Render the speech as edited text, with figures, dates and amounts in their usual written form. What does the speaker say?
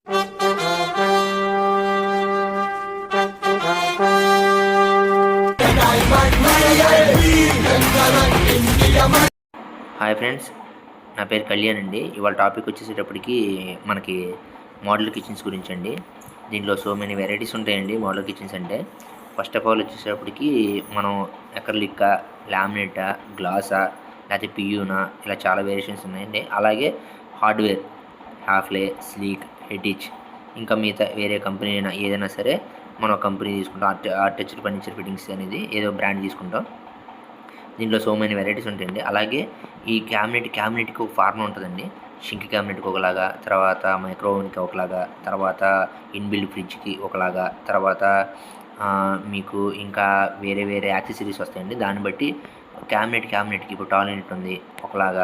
Hi friends, నా పేరు కళ్యాణ్ అండి. ఇవాళ టాపిక్ వచ్చేసేటప్పటికి మనకి మోడల్ కిచెన్స్ గురించి అండి. దీంట్లో సో మెనీ వెరైటీస్ ఉంటాయండి మోడల్ కిచెన్స్ అంటే. ఫస్ట్ ఆఫ్ ఆల్ వచ్చేసేటప్పటికి మనం ఎక్రలిక్కా, లామినేటా, గ్లాసా, లేకపోతే పియూనా, ఇలా చాలా వేరియేషన్స్ ఉన్నాయండి. అలాగే హార్డ్వేర్ హాఫ్లే, స్లీక్, హెటిచ్, ఇంకా మిగతా వేరే కంపెనీ అయినా ఏదైనా సరే మనం కంపెనీ తీసుకుంటాం. టచ్డ్ ఫర్నిచర్ ఫిట్టింగ్స్ అనేది ఏదో బ్రాండ్ తీసుకుంటాం. దీంట్లో సో మెనీ వెరైటీస్ ఉంటాయండి. అలాగే ఈ క్యాబినెట్కి ఒక ఫార్ములా ఉంటుందండి. షింక్ క్యాబినెట్కి ఒకలాగా, తర్వాత మైక్రో ఓవెన్కి ఒకలాగా, తర్వాత ఇన్బిల్డ్ ఫ్రిడ్జ్కి ఒకలాగా, తర్వాత మీకు ఇంకా వేరే వేరే యాక్సెసరీస్ వస్తాయండి. దాన్ని బట్టి క్యాబినెట్కి ఇప్పుడు టాయిలెట్ ఉంది ఒకలాగా,